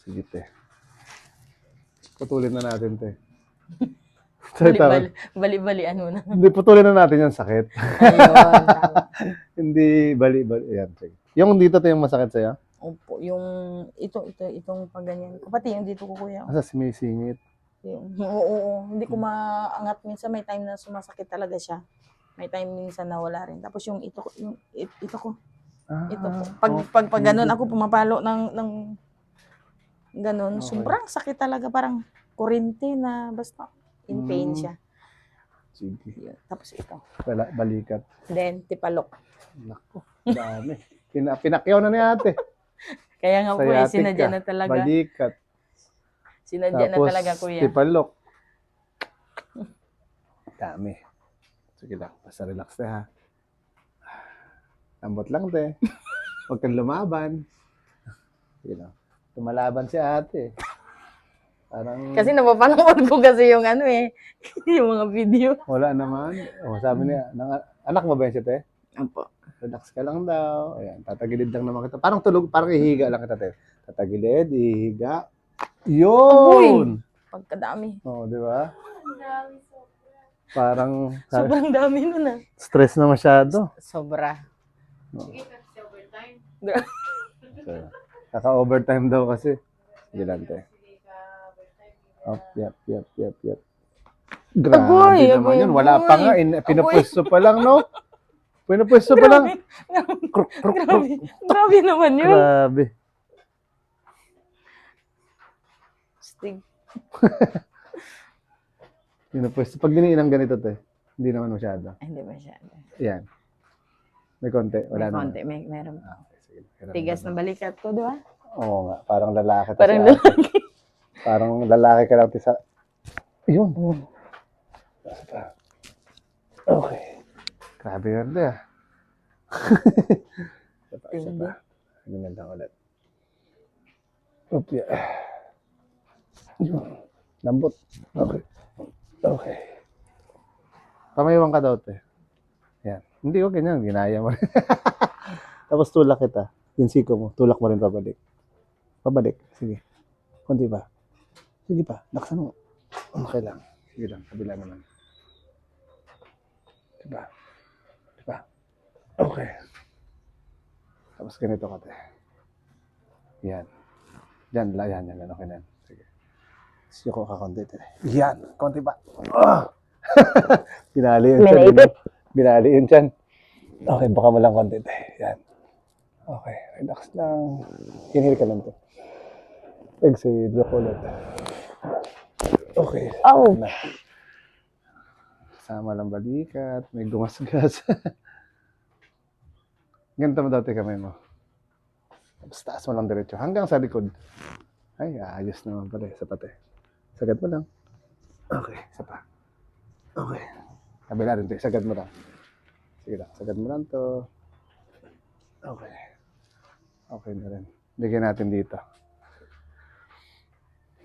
Sige, te. Putulin na natin, te. Sorry, Bali-balian mo na. Hindi, putulin na natin yung sakit. Ayun, tama. Hindi, bali-bali. Ayan, sige. Yung dito, te, yung masakit sa'yo? Opo, yung itong pag ganyan. Pati yung dito ko, kuya. Asa sumisingit. Oo. Hindi ko maangat. Minsan may time na sumasakit talaga siya. May time minsan na wala rin. Tapos yung ito ko. Ito po. Pag ganun ako pumapalo ng ganun. Okay. Sobrang sakit talaga. Parang kurente na basta in pain siya. Sige. Yun. Tapos ito. Balikat. Then, tipalok. Nako, dami. Pinakyaw na ni ate. Kaya nga po, Sciatica, sinadya na talaga. Balikat. Sinadya na Tapos, talaga, kuya. tipalok. Dami. Sige lang, basta relax na ha. Lambot lang, te. Huwag kang lumaban. Sige lang. Tumalaban si ate. Parang, Kasi napapanood ko kasi yung yung mga video. wala naman. O, sabi niya, anak mo ba yun siya, te? Opo. Relax ka lang daw. Ayan, tatagilid lang naman kita. Parang tulog, parang ihiga lang kita, te. Tatagilid, ihiga. Yun! Pagkadami. Oo, di ba? Parang Sobrang dami nun stress na masyado. Sobra. So, kaka-overtime daw kasi. Sige lang, te. Yap. Grabe naman yun. Wala pa nga. Pinapwesto pa lang, no? Pinapwesto pa lang. Grabe naman yun. Grabe. Stig. Pinapwesto. Pag diniin ng ganito, te, hindi naman masyado. Hindi masyado. Yan. May konti. Wala May naman. konti. Meron. Okay, sige. Tigas na balikat ko, di ba? Oo nga. Parang lalaki. Parang si ate. Parang lalaki ka lang sa... Yun. Okay. Grabe yun, te. Isa pa. Ganyan lang ulit. Okay. Yun. Lambot. Okay. Pamayawang ka daw, te. Yan. Hindi ko ganyan. Ginaya mo rin. Tapos tulak kita. Yung siko mo. Tulak mo rin pabalik. Pabalik. Sige. Kunti pa. Sige pa. Laksan mo. Okay lang. Sige lang. Kabila naman. Diba? Okay. Tapos ganito ka, te. Yan. Yan. Okay na. Sige. Siko ka konti, te. Yan. Konti pa. Binali yun dyan. Binali yun dyan. Okay. Baka mo lang konti, te. Yan. Okay. Relax lang. Inhale ka lang, te. Exhale. Look ulit. Okay. Oh. Na. Sama lang balikat. May gumasgas. Ganito mo dati kamay mo. Tapos taas mo lang diretso. Hanggang sa likod. Ay, ayos naman pala. Isa pa, te. Sagad mo lang. Okay. Isa pa. Okay. Kabila rin, te. Sagad mo lang. Sige lang. Sagad mo lang to. Okay. Okay na rin. Bigyan natin dito.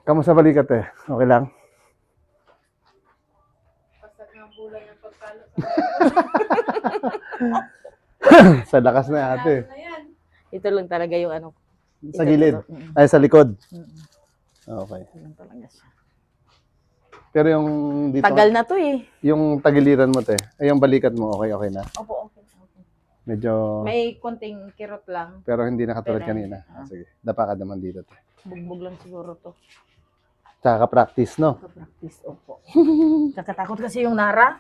Kamusta balikat, te? Okay lang? Pasag ng bulay ng pagkalo Sa lakas na ate. na yan. Ito lang talaga yung Sa gilid. Ay, sa likod. Okay. Ito lang talaga siya. Pero yung dito, Tagal na to eh. yung tagiliran mo, te, ay yung balikat mo, okay na. Opo, okay. Medyo, May konting kirot lang. pero hindi nakatulad Pero- kanina. Sige, dapa ka naman dito, te. Bugbog lang siguro to. Tsaka ka-practice, no? Practice, opo. Kakatakot kasi yung Nara.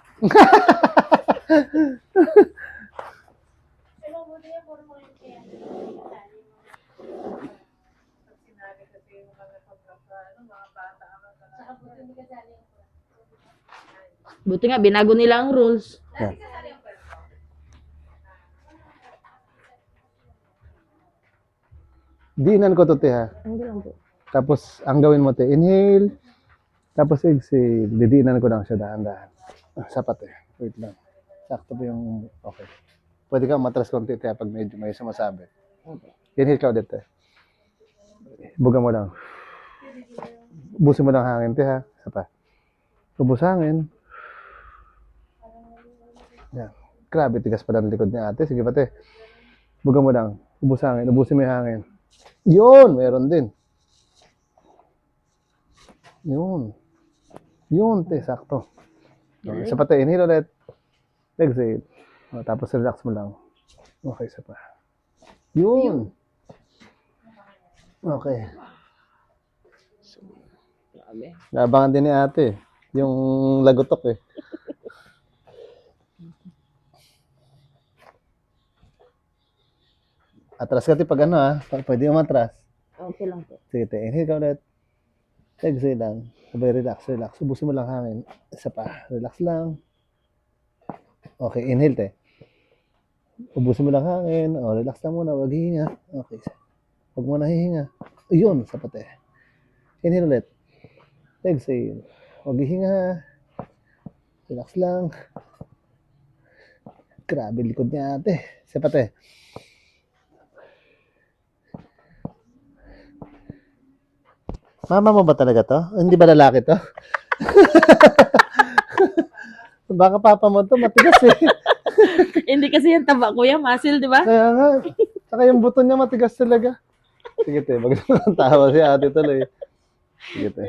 Pero buti yan, puro mga yung kaya. Pag sinabi kasi yung mga mga bata ang saka buti hindi kasali yung Buti nga, binago nila ang rules. Yan. Diinan ko to, te, ha? Hindi lang po. Tapos, ang gawin mo, te, inhale. Tapos, exhale. Didiinan ko lang siya dahan-dahan. Sapat, eh. Wait lang. Sakto po yung, okay. Pwede ka matras konti, te, pag medyo may sumasabi. Inhale ka ulit, te. Buga mo lang. Ubusin mo lang hangin, te, ha? Isa pa. Ubus hangin. Yan. Grabe, tigas pa ng likod niya, ate. Sige pa, te. Buga mo lang. Ubus hangin. Ubusin mo yung hangin. Yun! Meron din. Yun. Yun, te, sakto. Okay, isa pa, te. Inhale ulit. Exhale. O, tapos relax mo lang. Okay, isa pa. Yun. Okay. Grabe. Naabangan din ni ate. Yung lagotok eh. Atras ka, te, pag ano ha. Pwede umatras. Okay lang po. Sige, te. Inhale ka ulit. Exhale lang. Sabay, relax, relax. Ubusin mo lang hangin. Isa pa. Relax lang. Okay, inhale, te. Ubusin mo lang hangin. O, relax lang muna. Huwag hihinga. Okay. Huwag mo na hihinga. Yun, sapat eh. Inhale ulit. Exhale. Huwag hihinga. Relax lang. Grabe, likod niya ate. Sapat eh. Mama mo ba talaga to? Hindi ba lalaki to? Baka papa mo to, matigas eh. Hindi kasi yan taba, kuya. Muscle, di ba? Kaya nga. Saka yung buto niya matigas talaga. Sige te, wag naman tawa si ate tuloy. Sige te.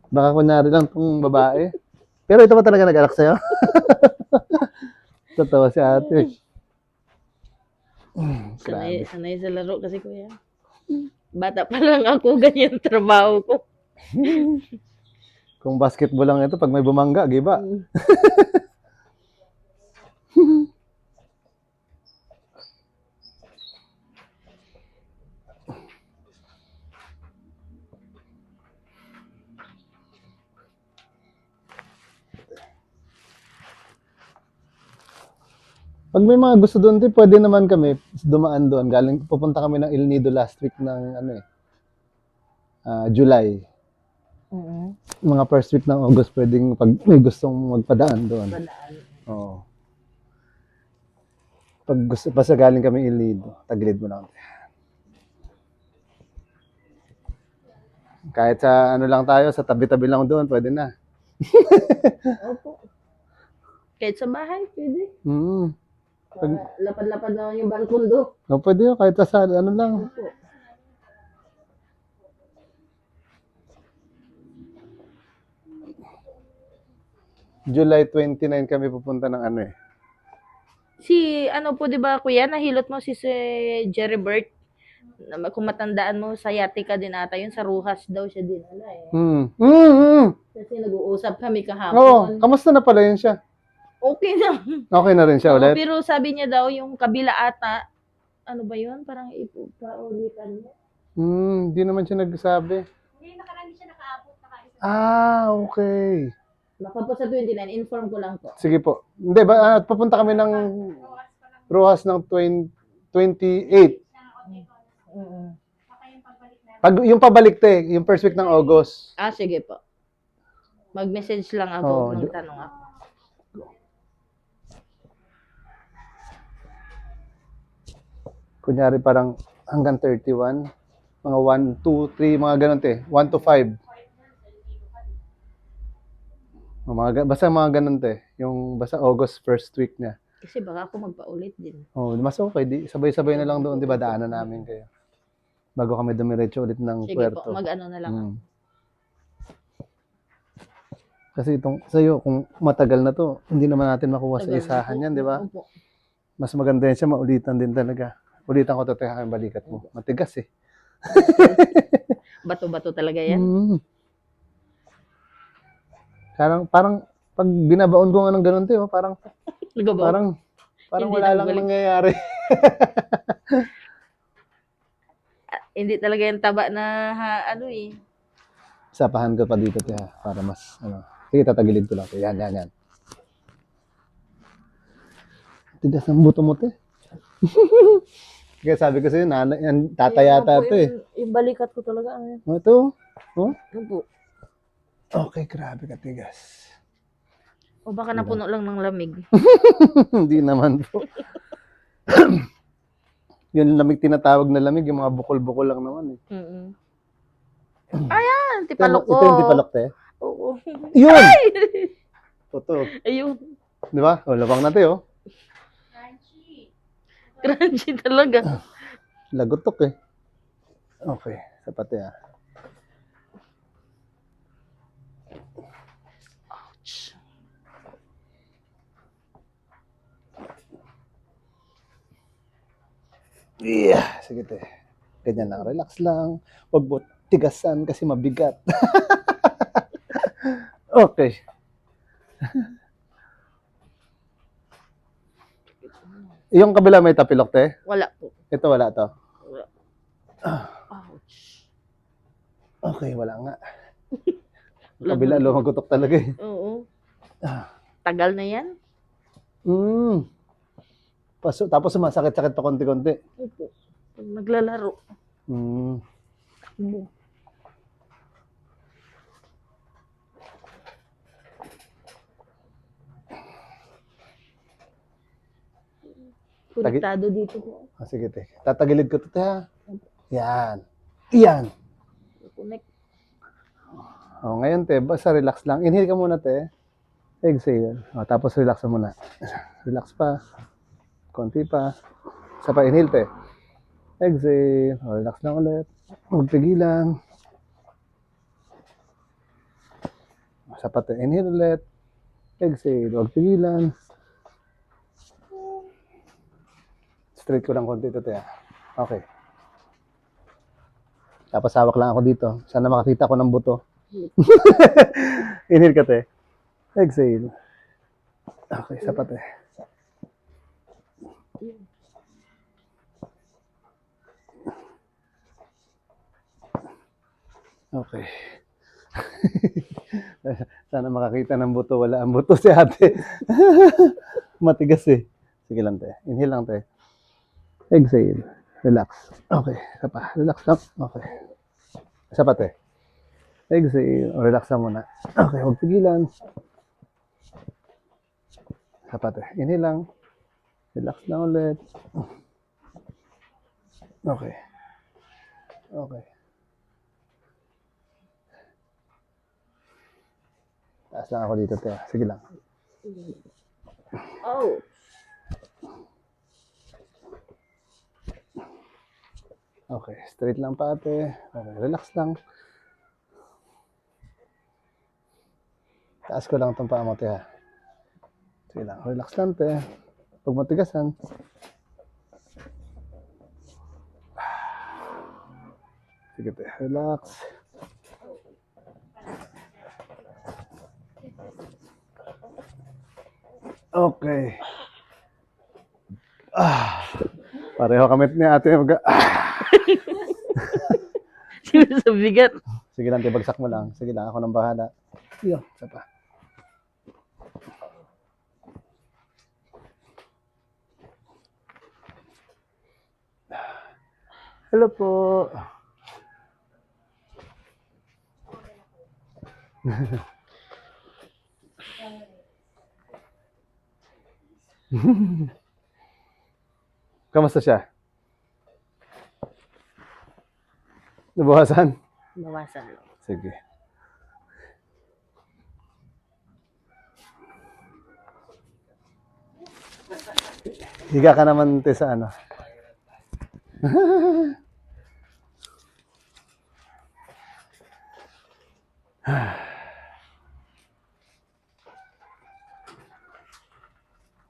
Baka kunyari lang tong babae. Pero ito ba talaga nag-alak sa'yo? Tatawa si ate. Sanay sa laro kasi, kuya. Bata pa lang ako, ganyan trabaho ko. Kung basketball lang ito, pag may bumangga, giba. Pag may mga gusto doon, te, pwede naman kami dumaan doon. Galing, pupunta kami ng El Nido last week ng July. Mga first week ng August, pwedeng pag may gustong magpadaan doon. Oo. Pag gusto, basta galing kami El Nido, tagilid mo lang. Kahit sa ano lang tayo, sa tabi-tabi lang doon, pwede na. Opo. Kahit sa bahay, pwede. Mm. Lapad-lapad na yung balkondo. O, pwede yun, kahit sa ano lang. Opo. July 29 kami pupunta ng ano eh. Si, ano po, di ba, kuya, nahilot mo si Jerry Bert? Kung matandaan mo, sayati ka din ata yun. Sa Ruhas daw siya dinala eh. Kasi nag-uusap kami Oo, kahapon. kamusta na pala yun siya? Okay na. Okay na rin siya Oo, ulit? pero sabi niya daw, yung kabila ata, ano ba yun? Parang ipaulitan niya. Hindi naman siya nagsabi. Hindi, nakarami siya nakaabot. Okay. Baka po sa 29, inform ko lang po. Sige po. Hindi ba, pupunta kami ng Rojas ng 28. Baka yung pagbalik na. Pag, yung pabalik te, yung first week ng August. Ah, sige po. Mag-message lang ako Oo, nung tanong ako. Kunyari parang hanggang 31. Mga 1, 2, 3, mga ganun te. 1 to 5. Basta mga ganun te. Yung basta August first week niya. Kasi baka ako magpaulit din. Oh, mas okay. Di, sabay-sabay na lang doon. Di ba daanan namin kayo. Bago kami dumiretso ulit ng Sige Puerto. po, mag-ano na lang ako. Kasi itong sa'yo, kung matagal na to, hindi naman natin makuha sa Tagal na isahan po. yan, di ba? Opo. Mas maganda yan siya, maulitan din talaga. Ulitan ko to ang balikat mo. Matigas eh. Bato-bato talaga yan. Parang, pag binabaon ko nga ng ganun, te, oh, parang Nagabaw. parang Hindi wala lang nagbalik. mangyayari. Hindi talaga yung taba na ano eh. Sapahan ko pa dito, te, ha, para mas, ano. Sige, tatagilid ko lang. Te. Yan. Tigas ng buto mo, te. Kaya sabi ko sa'yo, tatayata to eh. Yung balikat ko talaga. Ano yan? Ito, oh. Ano po? Okay, grabe katigas. O baka napuno lang ng lamig. Hindi naman po. Yung lamig tinatawag na lamig, yung mga bukol-bukol lang naman eh. Ayan, tipalok ko. Ito yung tipalok, te. Oo. Yun! Ito. Ayun. Di ba? O, labang na, te, oh. Crunchy talaga. Lagotok eh. Okay. Sapat eh. Ouch. Yeah. Sige te. Ganyan lang. Relax lang. Huwag mo tigasan kasi mabigat. Okay. Yung kabila may tapilok te? Wala po. Ito wala to. Wala. Ouch. Okay, wala nga. Yung kabila lumagutok talaga eh. Oo. Tagal na yan? Tapos sumasakit-sakit pa konti-konti. Opo. Pag naglalaro. Takbo. Konektado dito po. Sige te. Tatagilid ko to te ha. Yan. Yan. Connect. Ngayon te, basta relax lang. Inhale ka muna te. Exhale. Tapos relax ka muna. Relax pa. Konti pa. Isa pa, inhale te. Exhale. Relax lang ulit. Huwag pigilan. Isa pa te. Inhale ulit. Exhale. Huwag pigilan. Straight ko lang konti ito te. Okay. Tapos hawak lang ako dito. Sana makakita ko ng buto. Inhale ka te. Exhale. Okay, sapat eh. Okay. Sana makakita ng buto. Wala ang buto si ate. Matigas eh. Sige lang te. Inhale lang te. Exhale. Relax. Okay. Isa pa. Relax lang. Okay. Isa pa te. Exhale. Relax lang muna. Okay. Huwag pigilan. Isa pa te. Inhale lang. Relax lang ulit. Okay. Okay. Taas lang ako dito te. Sige lang. Oh. Okay, straight lang pa ate. Okay, relax lang. Taas ko lang itong paa mo, te ha. Sige lang, relax lang, te. Huwag matigasan. Sige, te. Relax. Okay. Pareho kami ni ate. Sa bigat. Sige lang, te. Bagsak mo lang. Sige lang, ako nang bahala. Iyo, isa pa. Hello po. Kamusta siya? Nabawasan? Bawasan. Sige. Higa ka naman te sa ano.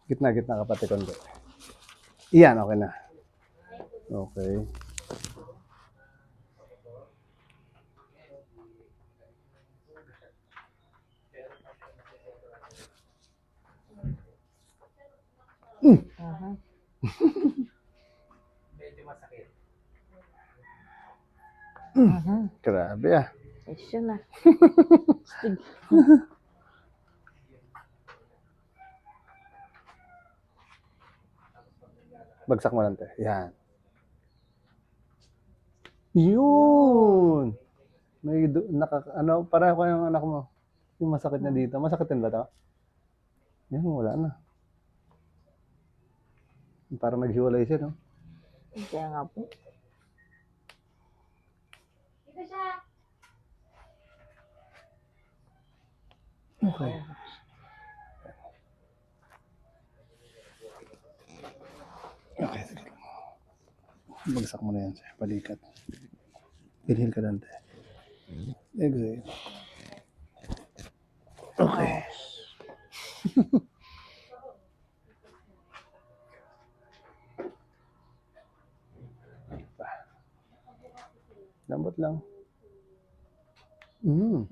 Gitna ka pati konti. Iyan, okay na. Okay. Grabe ah. Isyo na. Bagsak mo lang te. Yan. Yun. May ano, para ko yung anak mo. Yung masakit na dito. Masakitin ba to? Yan, wala na. Parang naghiwalay siya, no? Kaya nga po. Dito siya. Okay. Okay, sige. Bagsak mo na yan sa balikat. Inhale ka lang, te. Exhale. Okay. Lambot lang. Mm.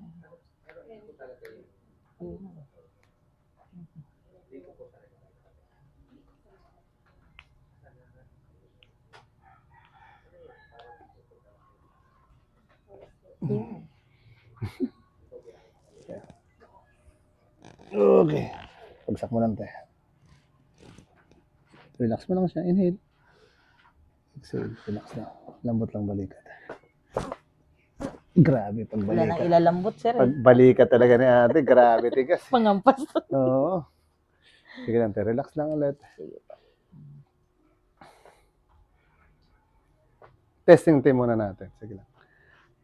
Okay. Pagsak mo lang, te. Relax mo lang siya. Inhale. Exhale. Relax lang. Lambot lang balikat. Grabe pag Wala nang balikat. ilalambot, sir. Pag balikat talaga ni ate, grabe tigas. Pangampas. Oo. Sige lang, te. Relax lang ulit. Testing team muna natin. Sige lang.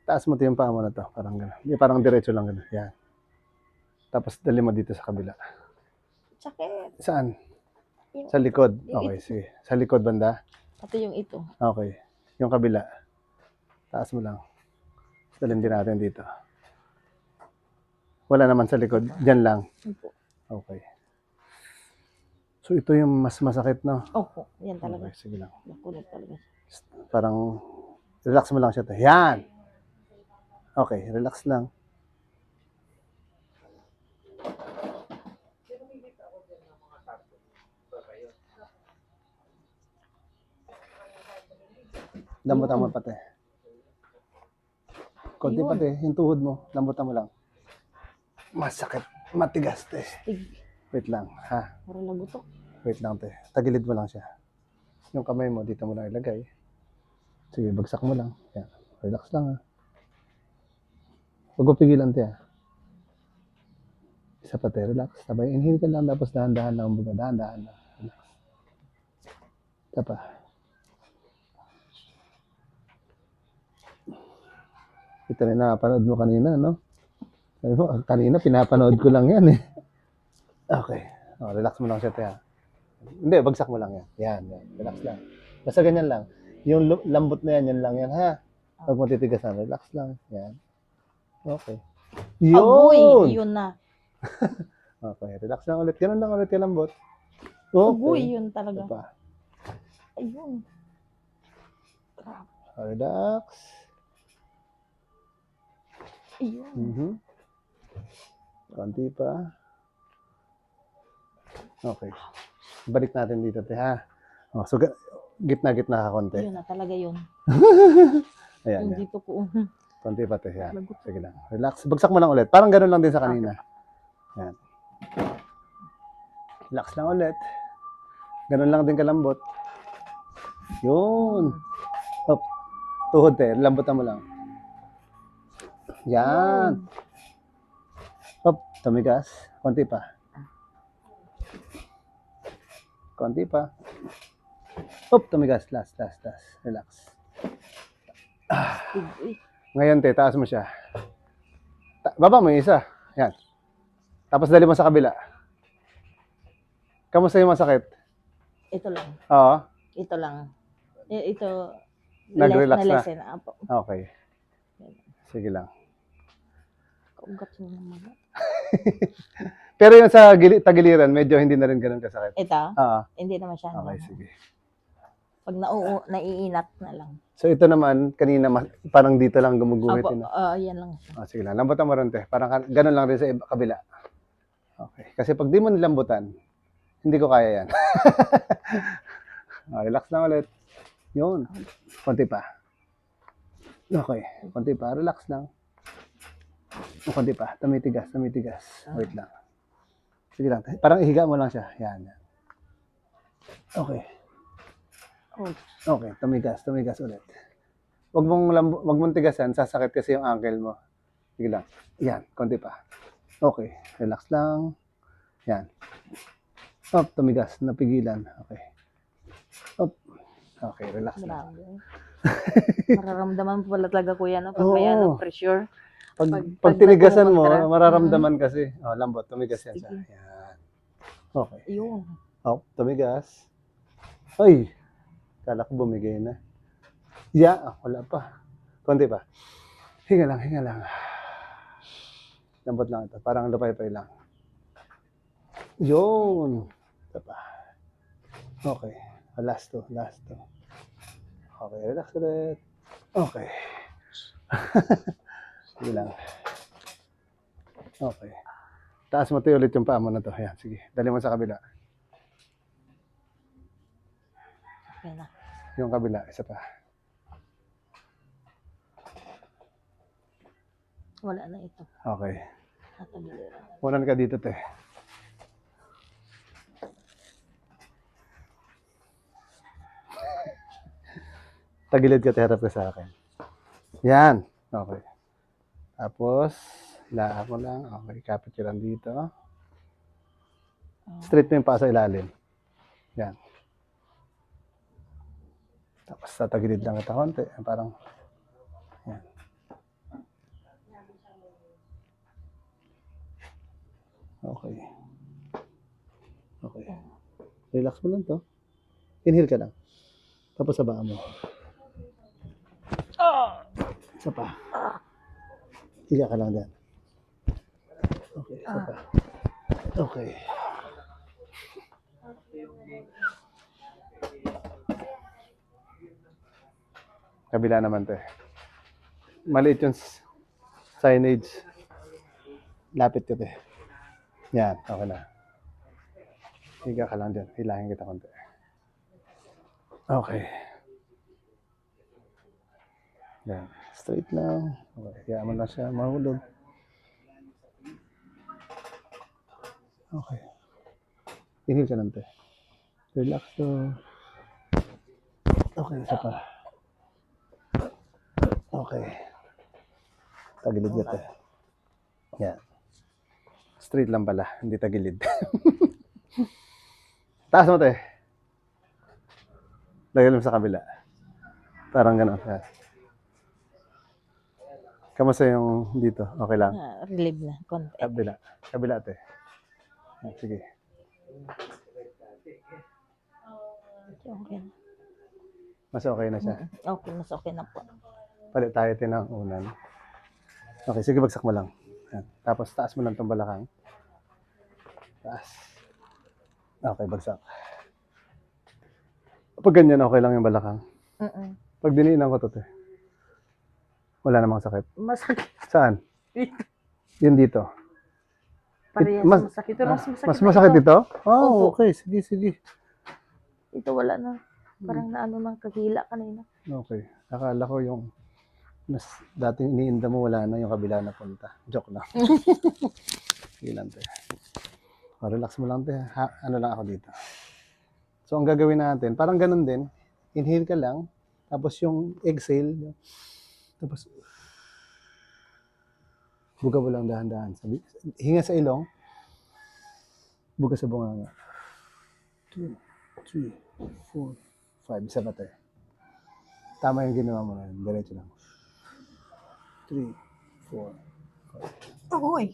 Taas mo yung paa mo na to. Parang gano'n. Hindi, parang diretso lang gano'n. Yan. Tapos dali mo dito sa kabila. Sakit. Saan? Sa likod. Okay, sige. Sa likod banda. Pati yung ito. Okay. Yung kabila. Taas mo lang. Dalhin din natin dito. Wala naman sa likod. Diyan lang. Okay. So ito yung mas masakit, no? Opo, yan talaga. Okay, sige lang. Nakulit talaga. Parang relax mo lang siya. Yan! Okay, relax lang. Lambutan mo pati. Konti pati, yung tuhod mo. Lambutan mo lang. Masakit. Matigas, te. Wait lang, ha? Parang lagutok. Wait lang, te. Tagilid mo lang siya. Yung kamay mo, dito mo lang ilagay. Sige, bagsak mo lang. Yan. Relax lang, ha? Huwag mo pigilan, te, ha? Isa pa, te. Relax. Sabay, inhale ka lang, tapos dahan-dahan lang. Dahan-dahan lang. Relax. Isa pa. Ito rin nakapanood mo kanina, no? Sabi mo, kanina pinapanood ko lang yan, eh. Okay. Oh, relax mo lang siya, te, ha? Hindi, bagsak mo lang yan. Yan, yan. Relax lang. Basta ganyan lang. Yung lambot na yan, yan lang yan, ha? Huwag mo titigasan. Relax lang. Yan. Okay. Agoy, Yun! yun na. Okay, relax lang ulit. Ganun lang ulit yung lambot. Okay. Agoy, yun Ito talaga. pa. Ayun. Grabe. Relax. Ayun. Mhm. Konti pa. Okay. Balik natin dito, te, ha? Oh, so, gitna-gitna ka konti. Yun na talaga yun. Ayan, Yung yan. dito ko. Konti pa, te. Yan. Sige lang. Relax. Bagsak mo lang ulit. Parang ganun lang din sa kanina. Yan. Relax lang ulit. Ganun lang din kalambot. Yun. Hop. Tuhod, te. Lambutan mo lang. Yan. Hop. Tumigas. Konti pa. Konti pa. Hop. Tumigas. Last. Relax. Uy. Ngayon, te, taas mo siya. Baba mo yung isa. Yan. Tapos dali mo sa kabila. Kamusta yung masakit? Ito lang. Oo. Ito lang. Ito. Nag-relax na. lesson. Apo. Okay. Sige lang. Kaugat mo naman. Pero yung sa tagiliran, medyo hindi na rin ganun kasakit. Ito? Oo. Hindi naman siya. Okay, sige. Pag naiinat na lang. So ito naman, kanina parang dito lang gumuguhit. Apo, Yun. yan lang. Sige lang. Lambutan mo rin, te. Parang ganun lang rin sa kabila. Okay. Kasi pag di mo nilambutan, hindi ko kaya yan. Relax lang ulit. Yun. Konti pa. Okay. Konti pa. Relax lang. Konti pa. Tumitigas. Wait lang. Sige lang. Parang ihiga mo lang siya. Yan. Okay. Okay. Tumigas ulit. Wag mong tigasan. Sasakit kasi yung ankle mo. Sige lang. Yan. Konti pa. Okay. Relax lang. Yan. Hop. Tumigas. Napigilan. Okay. Hop. Okay. Relax lang. Grabe. Mararamdaman po pala talaga kuya no? Pag Oo. may pressure. Pag tinigasan mo, nagpumagtara. mararamdaman kasi. Oh, lambot. Tumigas yan siya. Sige. Yan. Okay. Ayun. Oh, tumigas. Ay. Kala ko bumigay na. Wala pa. Konti pa. Hinga lang, hinga lang. Lambot lang ito. Parang lupay-pay lang. Yun. Ito pa. Okay. Last to, last to. Okay, relax ulit. Okay. Sige lang. Okay. Taas mo tayo ulit yung paa mo na to. Ayan, sige. Dali mo sa kabila. Okay na. Yung kabila, isa pa. Wala na ito. Okay. Tatagiliran. Unan ka dito, te. Tagilid ka, te. Harap ka sa akin. Yan. Okay. Tapos, lahat mo lang. Okay, kapit ka lang dito. Straight mo yung paa sa ilalim. Yan. Tapos, tatagilid lang kita konti. Parang, yan. Okay. Okay. Relax mo lang to. Inhale ka lang. Tapos sa baa mo. Isa pa. Higa ka lang dyan. Okay, isa pa. Okay. Kabila naman to eh. Maliit yung signage. Lapit ka to eh. Yan, okay na. Higa ka lang dyan. Hilahin kita konti. Okay. Yan. Straight lang. Okay. Kaya mo na siya mahulog. Okay. Inhale ka lang, te. Relax to. Okay, isa pa. Okay. Tagilid ka, te. Yan. Straight lang pala. Hindi tagilid. Taas mo, te. Lagyan mo sa kabila. Parang gano'n. Yan. Kamusta yung dito? Okay lang? Relieve na. Konti. Kabila. Kabila, te. Yan, sige. Okay na. Mas okay na siya. Okay, mas okay na po. Palit tayo ng unan. Okay, sige, bagsak mo lang. Yan. Tapos taas mo lang itong balakang. Taas. Okay, bagsak. Pag ganyan, okay lang yung balakang. Pag diniinan ko to, te. Wala namang sakit. Masakit. Saan? Dito. Yun dito. Parehas Mas- masakit. Pero mas masakit Mas na masakit ito. ito? Oh, Opo. okay. Sige, sige. Ito wala na. Parang naano ng kagila kanina. Okay. Akala ko yung mas dating iniinda mo, wala na yung kabila na punta. Joke lang. Sige lang, te. O, relax mo lang, te. Ano lang ako dito. So, ang gagawin natin, parang ganun din. Inhale ka lang. Tapos yung exhale. Tapos, buga mo lang dahan-dahan. Hinga sa ilong. Buga sa bunganga. 2, 3, 4, 5. Isa pa, te. Tama yung ginawa mo na yun. Diretso lang. 3, 4, 5. Agoy.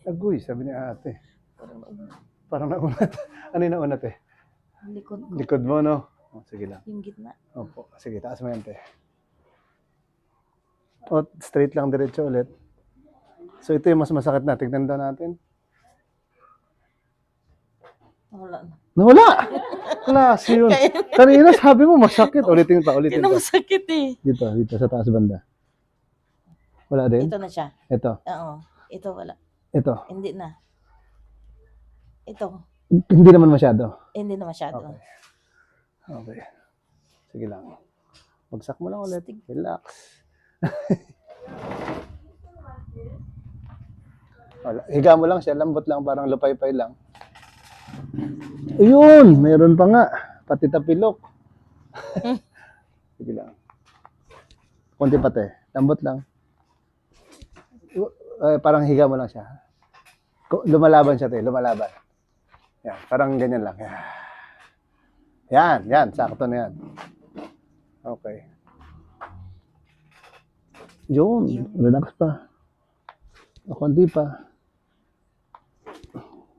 Agoy, sabi ni ate. Parang nauna. Parang naunat. Ano yung naunat eh? Likod ko. Likod mo, no? O, sige lang. Yung gitna. Opo. Sige, taas mo yan, te. O, straight lang, diretso ulit. So, ito yung mas masakit na. Tignan daw natin. Wala na. Nawala! Klase yun. Kanina sabi mo masakit. Ulitin pa, ulitin Kaya pa. masakit eh. Dito, dito, sa taas banda. Wala din? Ito na siya. Ito. Oo. Ito wala. Ito. Hindi na. Ito. Hindi naman masyado. Hindi na masyado. Okay. Okay. Sige lang. Bagsak mo lang ulit. Relax. Wala. Higa mo lang siya. Lambot lang. Parang lupay-pay lang. Ayun! Mayroon pa nga. Pati tapilok. Sige lang. Kunti pati. Lambot lang. Parang higa mo lang siya. Lumalaban siya, te. Lumalaban. Yan. Parang ganyan lang. Yan. Yan. Sakto na yan. Okay. Yun. Relax pa. O, konti pa.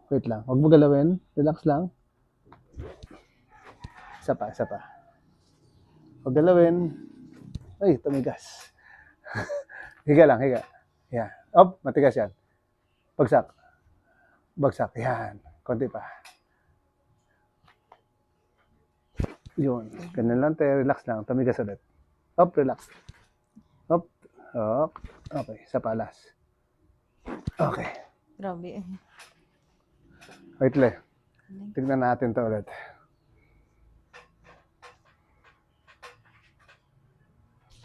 Wait lang. Huwag mo galawin. Relax lang. Isa pa, isa pa. Huwag galawin. Ay, tumigas. Higa lang, higa. Yan. Op, matigas yan. Bagsak. Bagsak. Yan. Konti pa. Yun. Ganun lang tayo. Relax lang. Tumigas ulit. Op, relax. Op. Op. Okay. Sa palas. Okay. Grabe. Wait le. Tignan natin to ulit.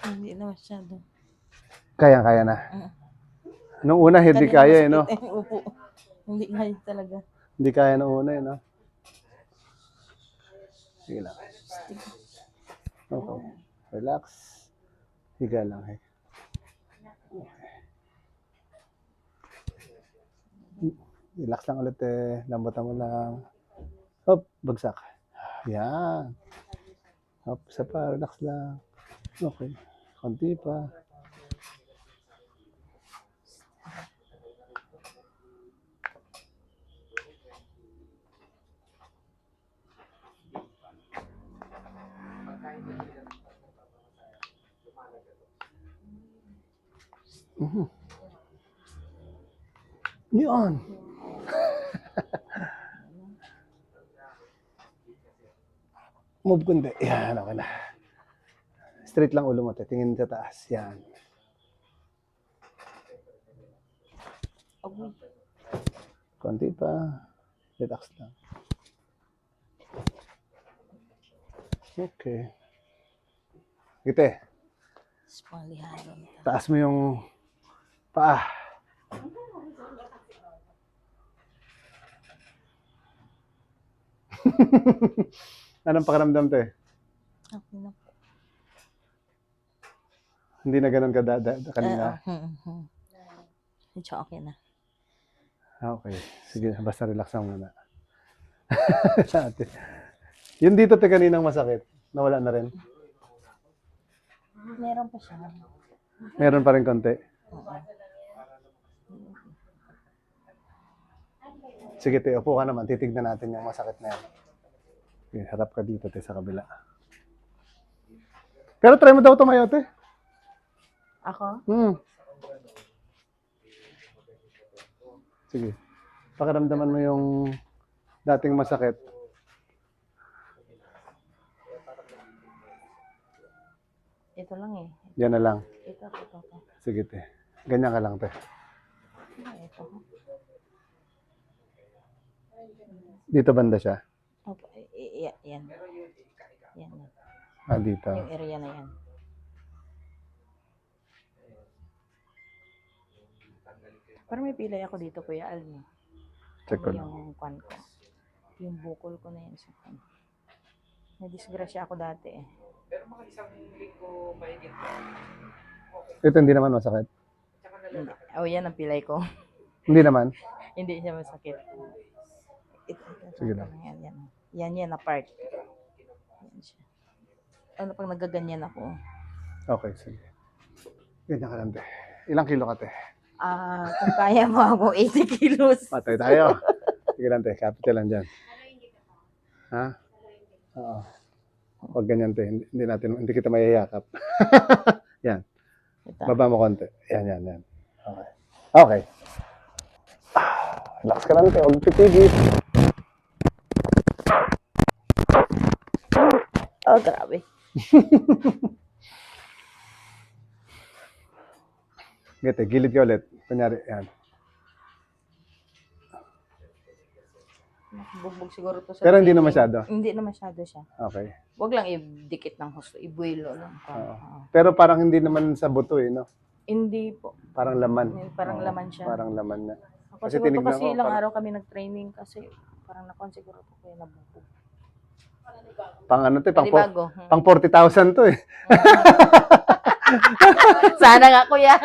Hindi na masyado. Kaya na. Nung una, hindi Kanina kaya, no? masakit upo. Hindi kaya talaga. Hindi kaya nung una, no? Sige lang. Okay. Relax. Higa lang, eh. Relax lang ulit, eh. Lambutan mo lang. Hop, bagsak. Yan. Hop, isa pa. Relax lang. Okay. Konti pa. Yan. Move kundi. Yan, okay na. Straight lang ulo mo. Tingin sa taas. Yan. Agoy. Konti pa. Relax lang. Okay. Gite. Spalihado. Taas mo yung paa. Anong pakiramdam to, eh? Okay na po. Hindi na ganun ka kanina. Medyo okay na. Okay. Sige, basta relax lang muna. Ate. Yung dito te kaninang masakit, nawala na rin. Meron pa siya. Meron pa rin konti. Sige te, upo ka naman. Titignan natin yung masakit na yan. Okay, harap ka dito te sa kabila. Pero try mo daw tumayo te. Ako? Sige. Pakiramdaman mo yung dating masakit. Ito lang eh. Yan na lang. Ito. Sige te. Ganyan ka lang te. Ito. Dito banda siya. Opo, yan. Yan. Ah, dito. Yung area na yan. Parang may pilay ako dito, Kuya Alvin. Check ko lang. Yung kwan ko. Yung bukol ko na yan sa kwan. Nadisgrasya ako dati eh. Pero mga isang linggo mahigit. Ito hindi naman masakit. Hindi. Oh, yan ang pilay ko. Hindi naman. Hindi siya masakit. Ito. Sige lang. Yan na part. Yan siya. Ano pag nagaganyan ako? Okay, sige. Ganyan ka lang te. Ilang kilo ka te? Kung kaya mo ako, 80 kilos. Patay tayo. Sige lang te. Capital lang dyan. Ha? Oo. Huwag ganyan te. Hindi kita mayayakap. Yan. Ito. Baba mo konti. Yan. Okay. Okay. Relax ka lang te. Huwag titigil. Oh, grabe. Gete, gilid ka ulit. Kunyari, yan. Bugbog siguro to sa Pero hindi na video. masyado. Hindi na masyado siya. Okay. Huwag lang idikit ng husto. Ibuelo lang. Oo. Pero parang hindi naman sa buto eh, no? Hindi po. Parang laman. Parang Oo, laman siya. Parang laman na. Ako Kasi siguro tinignan kasi ko, ilang parang- araw kami nag-training kasi parang nakon siguro po kayo nabubog. Pang ano to, Panibago. pang 40,000 to eh. Sana nga kuya.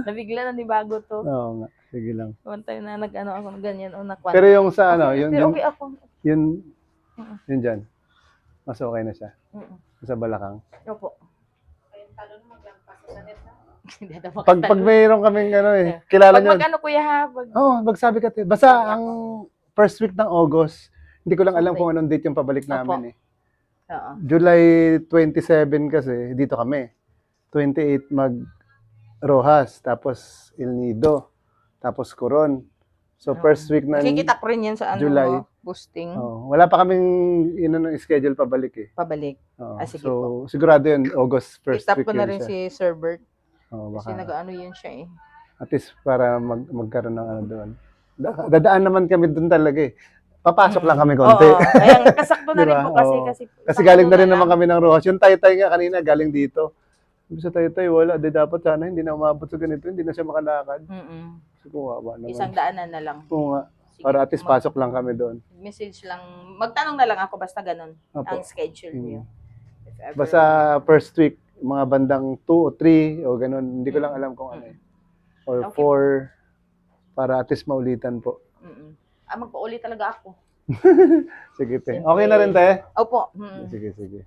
Nabigla na ni bago to. Oo nga. Sige lang. One time na nag-ano ako ng ganyan o nakwan. Pero yung sa ano, Okay, yun, pero yun, okay ako. yun dyan. Mas okay na siya. Mm-mm. Sa balakang. Opo. Ayun, talo na maglampas sa net na. Hindi na Pag mayroon kaming ano eh, kilala Pag nyo. mag-ano kuya ha? Pag... Magsabi ka te. Basta ang first week ng August, hindi ko lang alam kung anong date yung pabalik namin eh. Oo. July 27 kasi, dito kami. 28 Rojas, tapos El Nido, tapos Coron. So, first week na Nakikita ko rin yan sa ano July. mo, posting. wala pa kaming schedule pabalik eh. Pabalik. Oo, Sige so, po. sigurado yun, August first Kitap week ko na yun rin siya. si Sir Bert. Baka, Kasi nag-ano yun siya eh. at least para magkaroon ng ano doon. Dadaan naman kami doon talaga eh. Papasok lang kami konti. Oo, kaya kasakto na rin Diba? po kasi. Oo. Kasi Kasi galing na rin naman kami ng Rojas. Yung Taytay nga kanina, galing dito. Sabi sa Taytay, wala. Di dapat sana, hindi na umabot sa ganito. Hindi na siya makalakad. So, kuwawa naman. Isang daanan na lang. Oo nga. Sige, Para at least pasok lang kami doon. Message lang. Magtanong na lang ako basta ganun. Opo. Ang schedule niyo. If ever. Basta first week, mga bandang 2 o 3 o ganun. Hindi ko lang alam kung ano eh. Or Okay. 4 para at least maulitan po. Magpa-uli talaga ako. Sige, te. Okay na rin, te? Opo. Sige, sige.